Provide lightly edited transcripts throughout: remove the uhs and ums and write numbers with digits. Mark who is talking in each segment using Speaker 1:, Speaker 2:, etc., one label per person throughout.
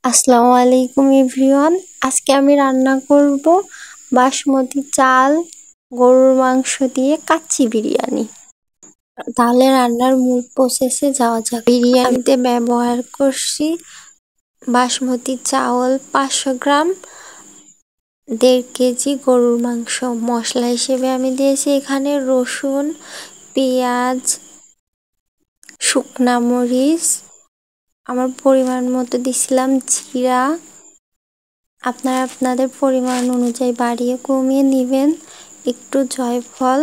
Speaker 1: আসসালামু আলাইকুম এভরিওয়ান। আজকে আমি রান্না করব বাসমতি চাল গরুর মাংস দিয়ে কাচ্চি বিরিয়ানি। তাহলে রান্নার মূল প্রসেসে যাওয়া যাক। বিরিয়ানিতে ব্যবহার করছি বাসমতি চাউল 500 গ্রাম, 1.5 কেজি গরুর মাংস। মশলা হিসেবে আমি দিয়েছি এখানে রসুন, পেঁয়াজ, শুকনা মরিচ, আমার পরিমাণ মতো দিছিলাম জিরা। আপনারা আপনাদের পরিমাণ অনুযায়ী বাড়িয়ে কমিয়ে নেবেন। একটু জয়ফল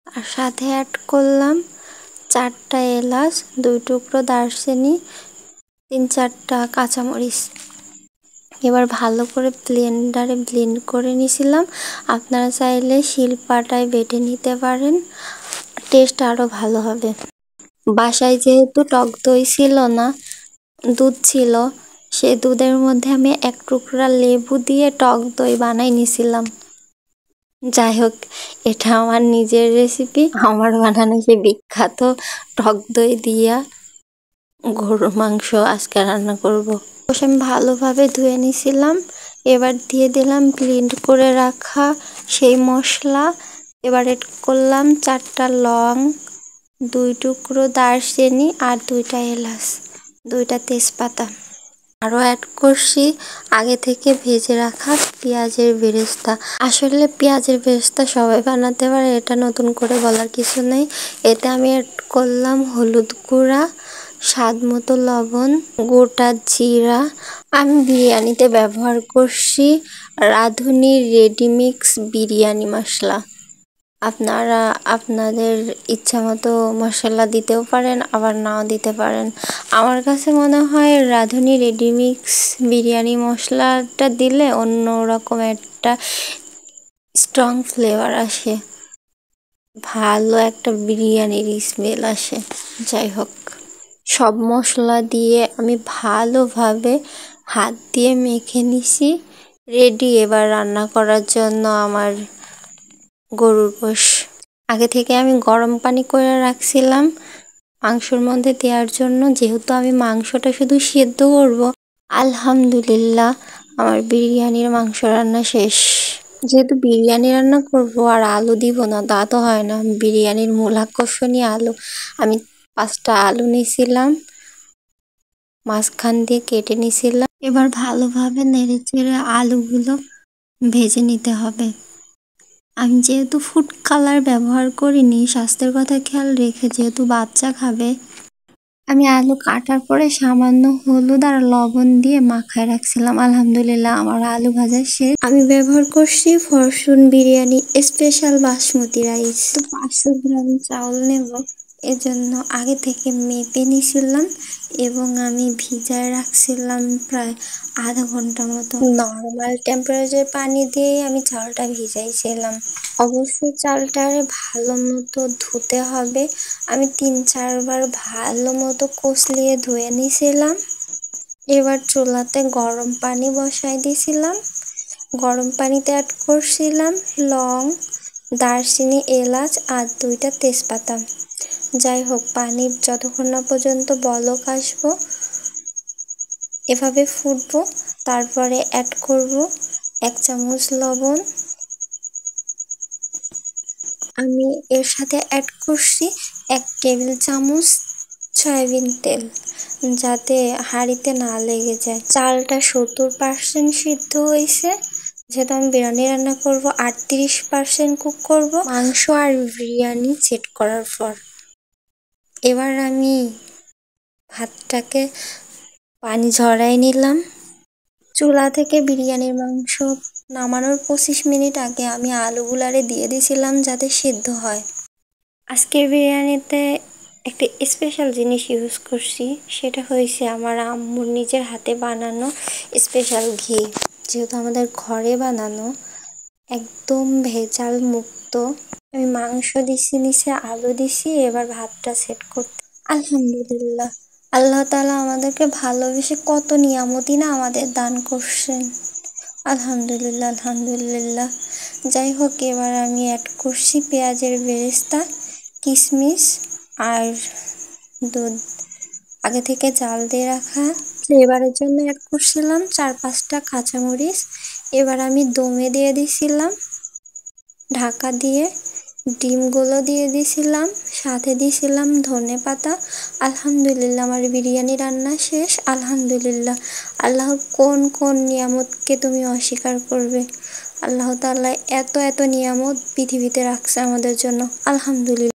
Speaker 1: আর সাথে অ্যাড করলাম 4টা এলাচ, 2 টুকরো দারচিনি, 3-4টা কাঁচামরিচ। এবার ভালো করে ব্লেন্ডারে ব্লেন্ড করে নিয়েছিলাম। আপনারা চাইলে শিলপাটায় বেটে নিতে পারেন, টেস্ট আরও ভালো হবে। বাসায় যেহেতু টক দই ছিল না, দুধ ছিল, সেই দুধের মধ্যে আমি 1 টুকরা লেবু দিয়ে টক দই বানাই নিছিলাম। যাই হোক, এটা আমার নিজের রেসিপি, আমার বানানো সেই বিখ্যাত টক দই দিয়া গরুর মাংস আজকে রান্না করব। আমি ভালোভাবে ধুয়ে নিছিলাম। এবার দিয়ে দিলাম ব্লেন্ড করে রাখা সেই মশলা। এবার এড করলাম 4টা লং, 2 টুকরো দারচিনি আর 2টা এলাচ, 2টা তেজপাতা। আরও অ্যাড করছি আগে থেকে ভেজে রাখা পেঁয়াজের বেরেস্তা। আসলে পেঁয়াজের বেরেস্তা সবাই বানাতে পারে, এটা নতুন করে বলার কিছু নেই। এতে আমি অ্যাড করলাম হলুদ গুঁড়া, স্বাদ মতো লবণ, গোটা জিরা। আমি বিরিয়ানিতে ব্যবহার করছি রাঁধুনি রেডিমিক্স বিরিয়ানি মশলা। আপনারা আপনাদের ইচ্ছা মতো মশলা দিতেও পারেন, আবার নাও দিতে পারেন। আমার কাছে মনে হয় রাঁধুনি রেডিমিক্স বিরিয়ানি মশলাটা দিলে অন্যরকম একটা স্ট্রং ফ্লেভার আসে, ভালো একটা বিরিয়ানির স্মেল আসে। যাই হোক, সব মশলা দিয়ে আমি ভালোভাবে হাত দিয়ে মেখে নিছি। রেডি এবার রান্না করার জন্য আমার গরুর গোশ। আগে থেকে আমি গরম পানি করে রাখছিলাম মাংসর মধ্যে দেওয়ার জন্য, যেহেতু আমি মাংসটা শুধু সেদ্ধ করব। আলহামদুলিল্লাহ, আমার বিরিয়ানির মাংস রান্না শেষ। যেহেতু বিরিয়ানি রান্না করব আর আলু দিব না তা তো হয় না, বিরিয়ানির মূল আকর্ষণই আলু। আমি 5টা আলু নিয়েছিলাম, মাঝখান দিয়ে কেটে নিয়েছিলাম। এবার ভালোভাবে নেড়ে চেড়ে আলুগুলো ভেজে নিতে হবে। আমি যেহেতু ফুড কালার ব্যবহার করিনি, স্বাস্থ্যের কথা খেয়াল রেখে, যেহেতু বাচ্চা খাবে, আমি আলু কাটার পরে সামান্য হলুদ আর লবণ দিয়ে মাখায় রাখছিলাম। আলহামদুলিল্লাহ, আমার আলু ভাজা শেষ। আমি ব্যবহার করছি Fortune biryani special basmati rice. তো 500 গ্রাম চাউল নেব, এজন্য আগে থেকে মেপে নিয়েছিলাম এবং আমি ভিজায় রাখছিলাম প্রায় আধা ঘন্টা মতো। নর্মাল টেম্পারেচার পানি দিয়ে আমি চালটা ভিজাইছিলাম। অবশ্যই চালটারে ভালো মতো ধুতে হবে। আমি 3-4 বার ভালো মতো কষলিয়ে ধুয়ে নিয়েছিলাম। এবার চুলাতে গরম পানি বসাই দিয়েছিলাম। গরম পানিতে অ্যাড করছিলাম লং, দারচিনি, এলাচ আর 2টা তেজপাতা। যাই হোক, পানি যতক্ষণ না পর্যন্ত বলক আসবো এভাবে ফুটবো, তারপরে অ্যাড করব 1 চামচ লবণ। আমি এর সাথে অ্যাড করছি 1 টেবিল চামচ সয়াবিন তেল, যাতে হাঁড়িতে না লেগে যায়। চালটা 70% সিদ্ধ হয়েছে। যেহেতু আমি বিরিয়ানি রান্না করব, 38% কুক করব মাংস আর বিরিয়ানি সেট করার পর। এবার আমি ভাতটাকে পানি ঝরাই নিলাম। চুলা থেকে বিরিয়ানির মাংস নামানোর 25 মিনিট আগে আমি আলুগুলারে দিয়ে দিয়েছিলাম যাতে সিদ্ধ হয়। আজকের বিরিয়ানিতে একটা স্পেশাল জিনিস ইউজ করছি, সেটা হয়েছে আমার আম্মুর নিজের হাতে বানানো স্পেশাল ঘি। যেহেতু আমাদের ঘরে বানানো, একদম ভেজাল মুক্ত। আমি মাংস দিছি, নিচে আলু দিছি। এবার ভাতটা সেট করতে আলহামদুলিল্লাহ, আল্লাহ তাআলা আমাদেরকে ভালোবেসে কত নিয়ামতই না আমাদের দান করছেন। আলহামদুলিল্লাহ, আলহামদুলিল্লাহ। যাই হোক, এবার আমি অ্যাড করছি পেঁয়াজের বেরেস্তা, কিশমিশ আর দুধ। আগে থেকে জাল দিয়ে রাখা ফ্লেভারের জন্য অ্যাড করছিলাম 4-5টা কাঁচামরিচ। এবার আমি দমে দিয়ে দিছিলাম ঢাকা দিয়ে। ডিমগুলো দিয়ে দিছিলাম, সাথে দিছিলাম ধনেপাতা। আলহামদুলিল্লাহ, আমার বিরিয়ানি রান্না শেষ। আলহামদুলিল্লাহ। আল্লাহর কোন কোন নিয়ামতকে তুমি অস্বীকার করবে? আল্লাহ তাআলা এত এত নিয়ামত পৃথিবীতে রাখছে আমাদের জন্য। আলহামদুলিল্লাহ।